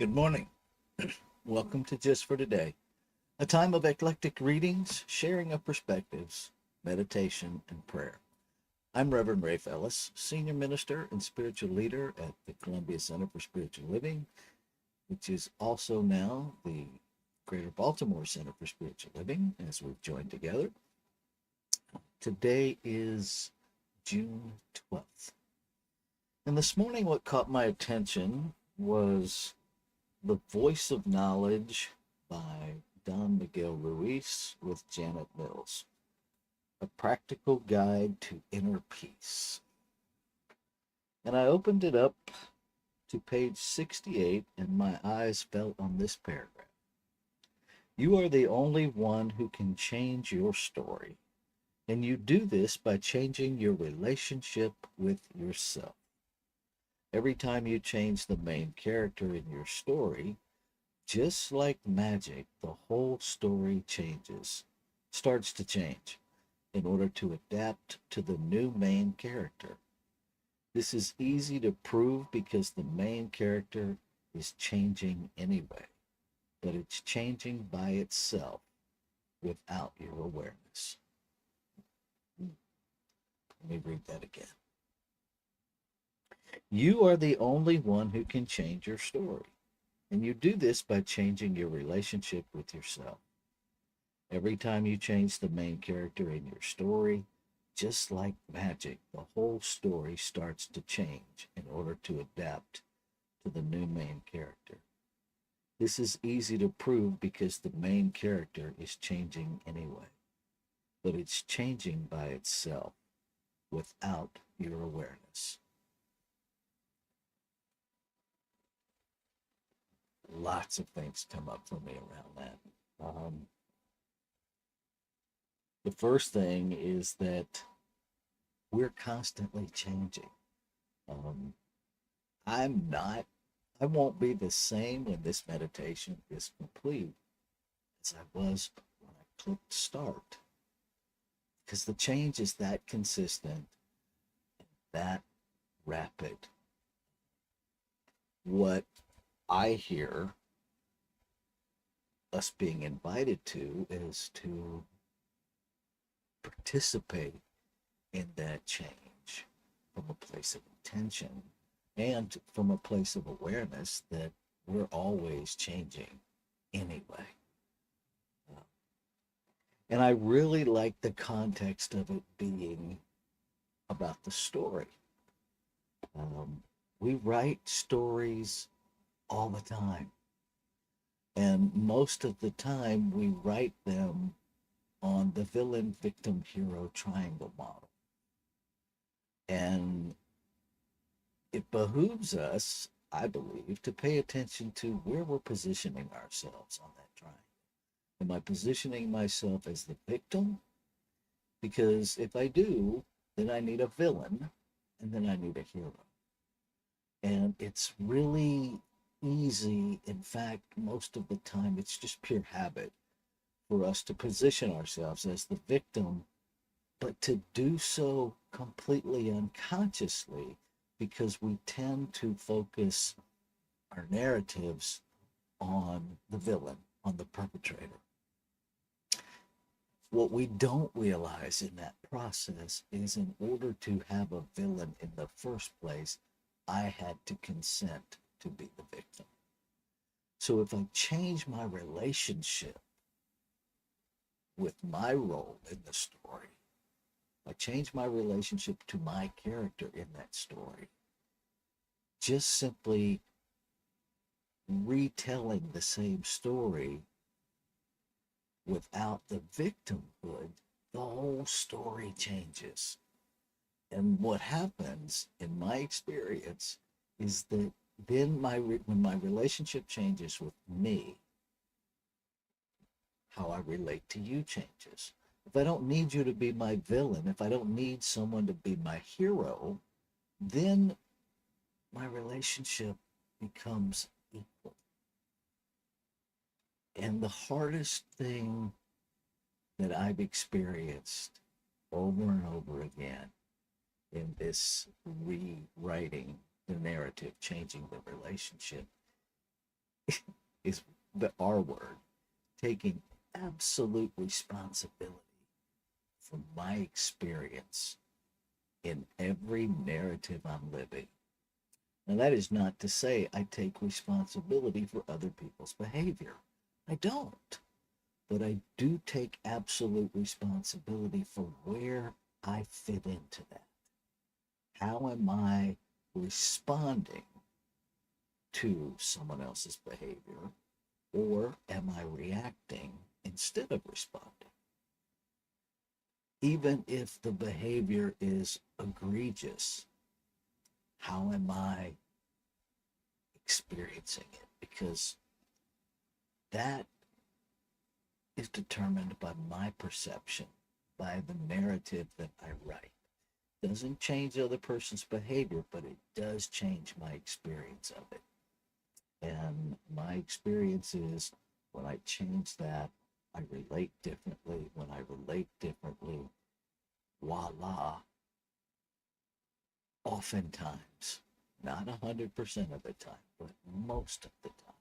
Good morning. Welcome to Just for Today, a time of eclectic readings, sharing of perspectives, meditation, and prayer. I'm Reverend Rafe Ellis, Senior Minister and Spiritual Leader at the Columbia Center for Spiritual Living, which is also now the Greater Baltimore Center for Spiritual Living, as we've joined together. Today is June 12th. And this morning, what caught my attention was The Voice of Knowledge by Don Miguel Ruiz with Janet Mills, a practical guide to inner peace. And I opened it up to page 68, and my eyes fell on this paragraph. You are the only one who can change your story, and you do this by changing your relationship with yourself. Every time you change the main character in your story, just like magic, the whole story starts to change in order to adapt to the new main character. This is easy to prove because the main character is changing anyway, but it's changing by itself without your awareness. Let me read that again. You are the only one who can change your story. And you do this by changing your relationship with yourself. Every time you change the main character in your story, just like magic, the whole story starts to change in order to adapt to the new main character. This is easy to prove because the main character is changing anyway, but it's changing by itself without your awareness. Lots of things come up for me around that. The first thing is that we're constantly changing. Um, I won't be the same when this meditation is complete as I was when I clicked start, because the change is that consistent, that rapid. What I hear us being invited to is to participate in that change from a place of intention and from a place of awareness that we're always changing anyway. And I really like the context of it being about the story. We write stories all the time. And most of the time, we write them on the villain, victim, hero triangle model. And it behooves us, I believe, to pay attention to where we're positioning ourselves on that triangle. Am I positioning myself as the victim? Because if I do, then I need a villain, and then I need a hero. And it's really easy. In fact, most of the time, it's just pure habit for us to position ourselves as the victim, but to do so completely unconsciously because we tend to focus our narratives on the villain, on the perpetrator. What we don't realize in that process is in order to have a villain in the first place, I had to consent to be the victim. So if I change my relationship with my role in the story, I change my relationship to my character in that story, just simply retelling the same story without the victimhood, the whole story changes. And what happens in my experience is that then when my relationship changes with me, how I relate to you changes. If I don't need you to be my villain, if I don't need someone to be my hero, then my relationship becomes equal. And the hardest thing that I've experienced over and over again in this rewriting the narrative, changing the relationship, is the R word, taking absolute responsibility for my experience in every narrative I'm living. Now, that is not to say I take responsibility for other people's behavior. I don't. But I do take absolute responsibility for where I fit into that. How am I responding to someone else's behavior, or am I reacting instead of responding? Even if the behavior is egregious, how am I experiencing it? Because that is determined by my perception, by the narrative that I write. It doesn't change the other person's behavior, but it does change my experience of it. And my experience is when I change that, I relate differently. When I relate differently, voila, oftentimes, not 100% of the time, but most of the time,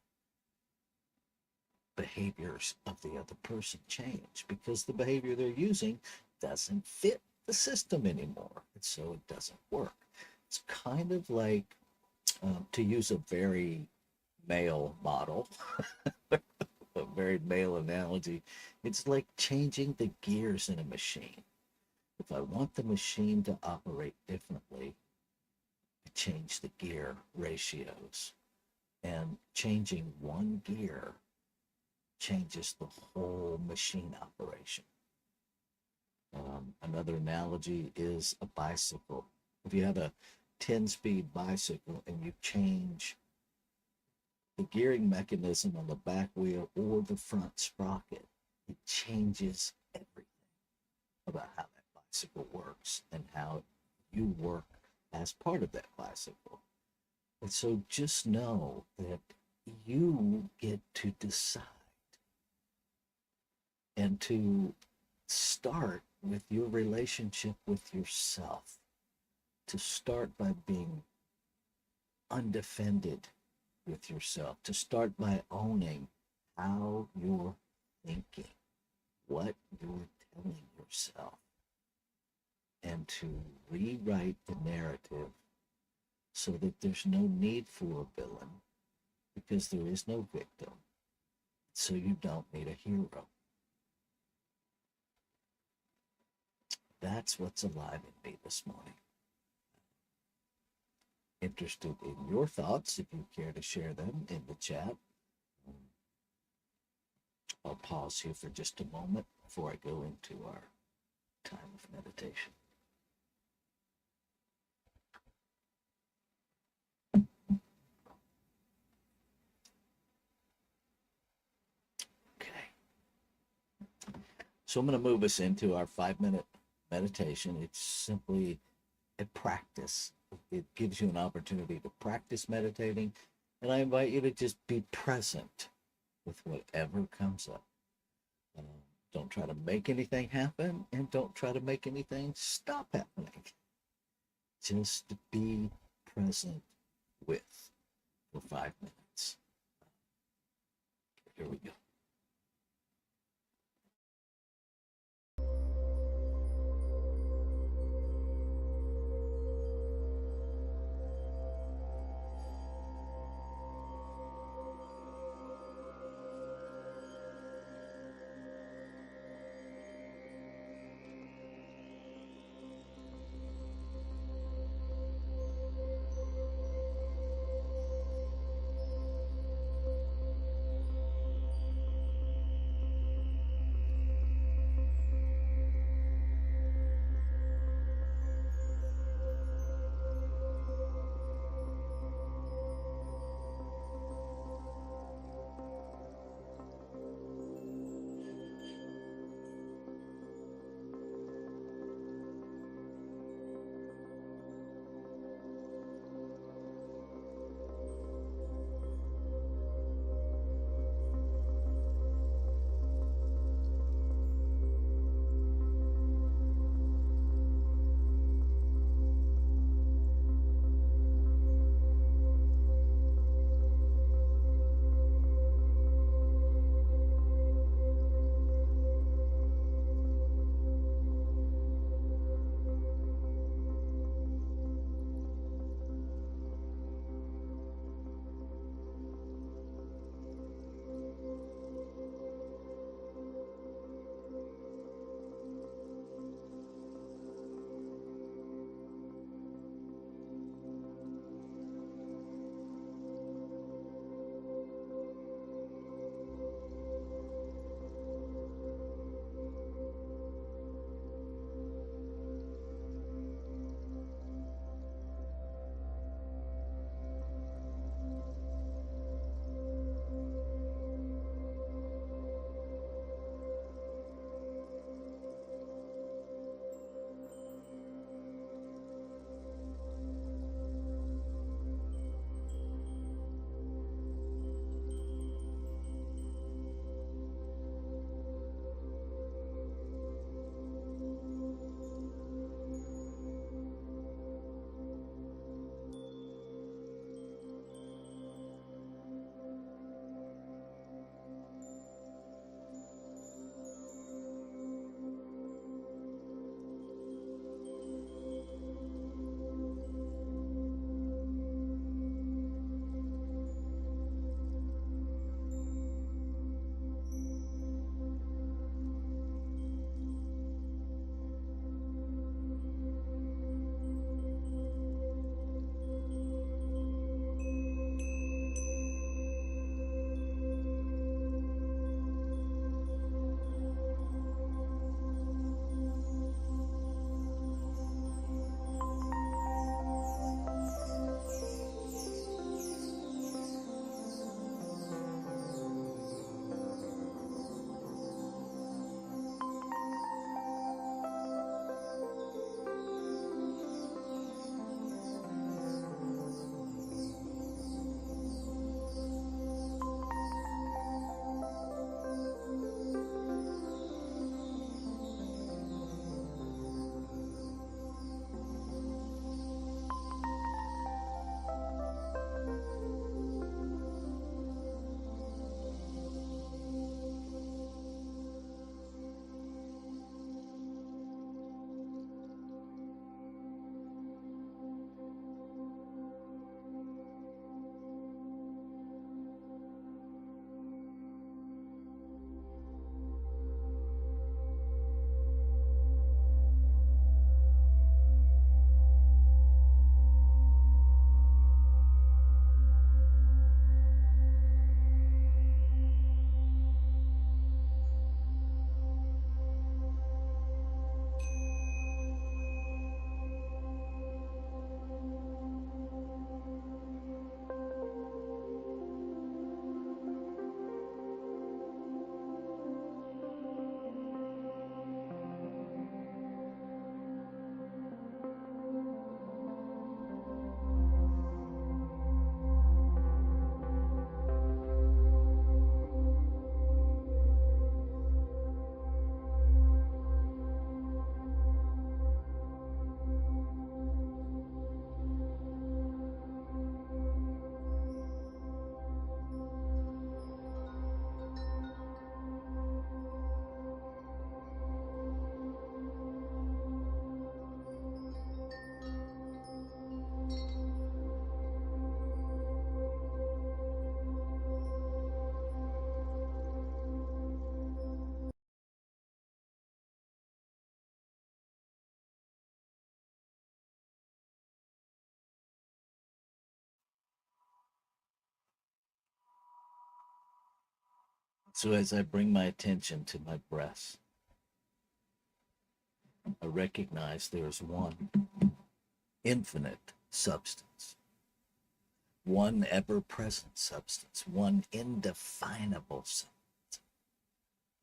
behaviors of the other person change because the behavior they're using doesn't fit the system anymore. And so it doesn't work. It's kind of like, to use a very male model, a very male analogy, it's like changing the gears in a machine. If I want the machine to operate differently, I change the gear ratios. And changing one gear changes the whole machine operation. Another analogy is a bicycle. If you have a 10-speed bicycle and you change the gearing mechanism on the back wheel or the front sprocket, it changes everything about how that bicycle works and how you work as part of that bicycle. And so just know that you get to decide and to start with your relationship with yourself, to start by being undefended with yourself, to start by owning how you're thinking, what you're telling yourself, and to rewrite the narrative so that there's no need for a villain because there is no victim. So you don't need a hero. That's what's alive in me this morning. Interested in your thoughts if you care to share them in the chat. I'll pause here for just a moment before I go into our time of meditation. Okay. So I'm going to move us into our 5-minute meditation. It's simply a practice. It gives you an opportunity to practice meditating, and I invite you to just be present with whatever comes up. Don't try to make anything happen, and don't try to make anything stop happening. Just be present with for 5 minutes. Here we go. So as I bring my attention to my breath, I recognize there is one infinite substance, one ever present substance, one indefinable substance,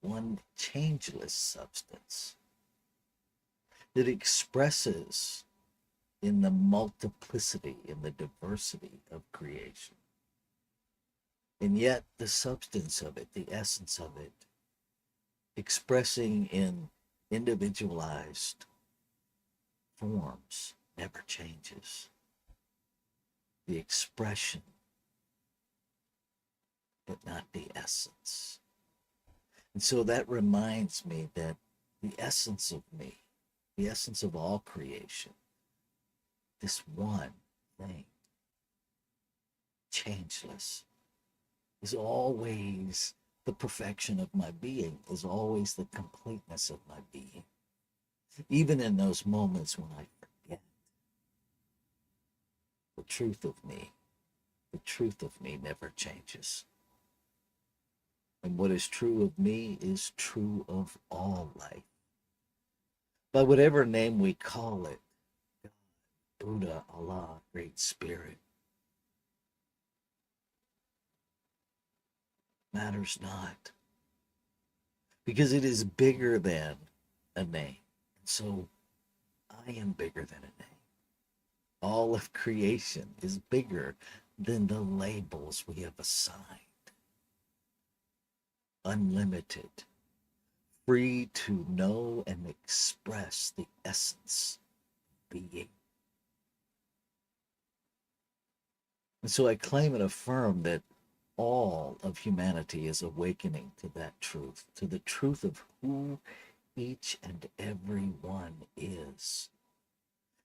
one changeless substance that expresses in the multiplicity, in the diversity of creation. And yet, the substance of it, the essence of it, expressing in individualized forms, never changes. The expression, but not the essence. And so that reminds me that the essence of me, the essence of all creation, this one thing, changeless, is always the perfection of my being, is always the completeness of my being. Even in those moments when I forget the truth of me, the truth of me never changes. And what is true of me is true of all life. By whatever name we call it, God, Buddha, Allah, Great Spirit, matters not. Because it is bigger than a name. And so I am bigger than a name. All of creation is bigger than the labels we have assigned. Unlimited, free to know and express the essence of being. And so I claim and affirm that all of humanity is awakening to that truth, to the truth of who each and every one is.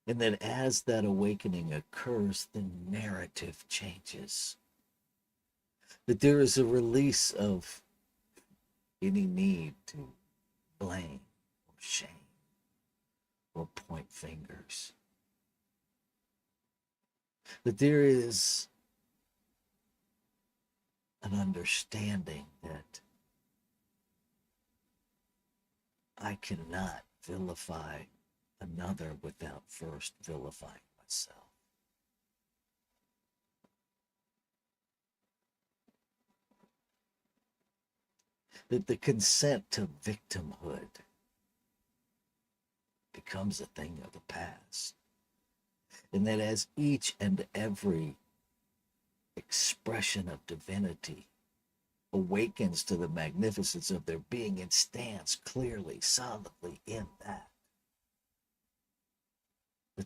And that as that awakening occurs, the narrative changes. That there is a release of any need to blame or shame or point fingers. That there is an understanding that I cannot vilify another without first vilifying myself. That the consent to victimhood becomes a thing of the past. And that as each and every expression of divinity awakens to the magnificence of their being and stands clearly, solidly in that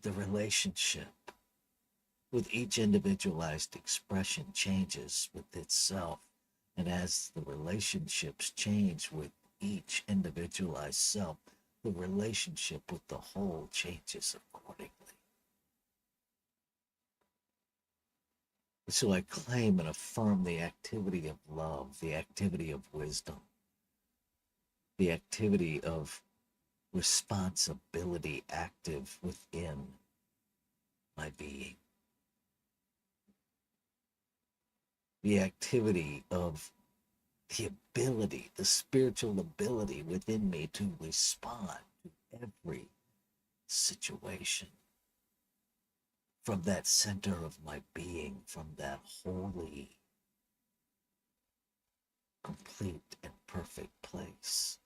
the relationship with each individualized expression changes with itself. And as the relationships change with each individualized self, the relationship with the whole changes accordingly. So I claim and affirm the activity of love, the activity of wisdom, the activity of responsibility active within my being. The activity of the ability, the spiritual ability within me to respond to every situation from that center of my being, from that holy, complete, and perfect place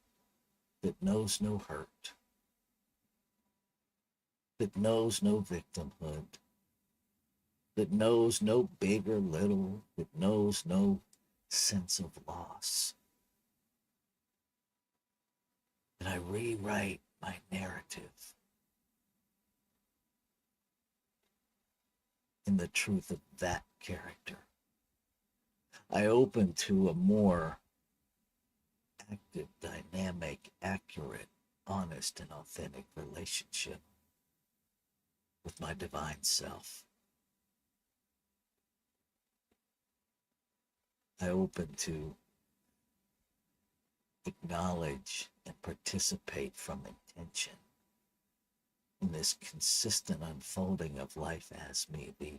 that knows no hurt, that knows no victimhood, that knows no big or little, that knows no sense of loss. And I rewrite my narrative in the truth of that character. I open to a more active, dynamic, accurate, honest, and authentic relationship with my divine self. I open to acknowledge and participate from intention in this consistent unfolding of life as me, the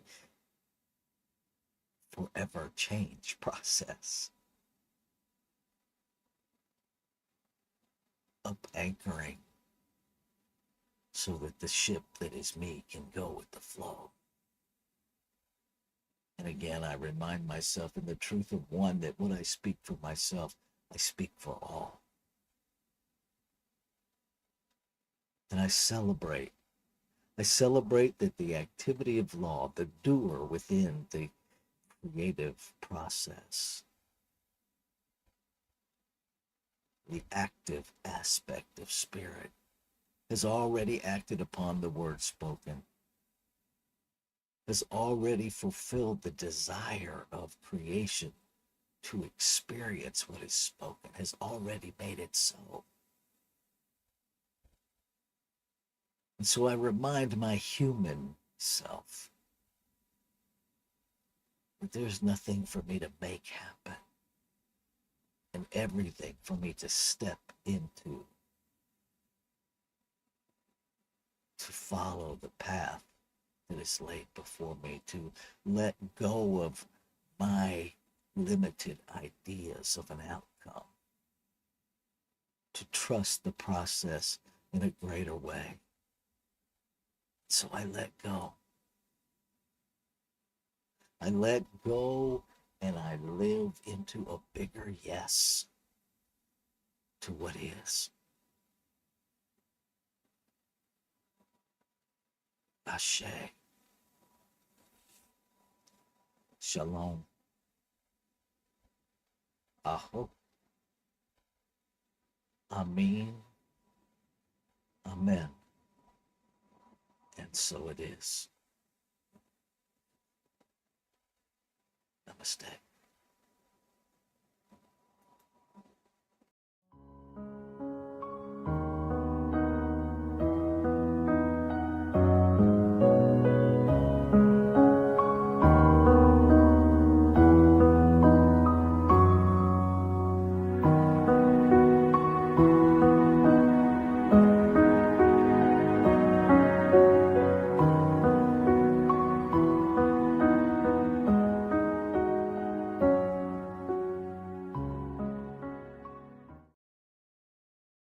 forever change process. up anchoring so that the ship that is me can go with the flow. And again, I remind myself in the truth of one that when I speak for myself, I speak for all. And I celebrate. I celebrate that the activity of law, the doer within the creative process, the active aspect of spirit, has already acted upon the word spoken, has already fulfilled the desire of creation to experience what is spoken, has already made it so. And so I remind my human self that there's nothing for me to make happen and everything for me to step into, to follow the path that is laid before me, to let go of my limited ideas of an outcome, to trust the process in a greater way. So I let go. I let go and I live into a bigger yes to what is. Ashe. Shalom. Aho. Amen. Amen. And so it is. Namaste.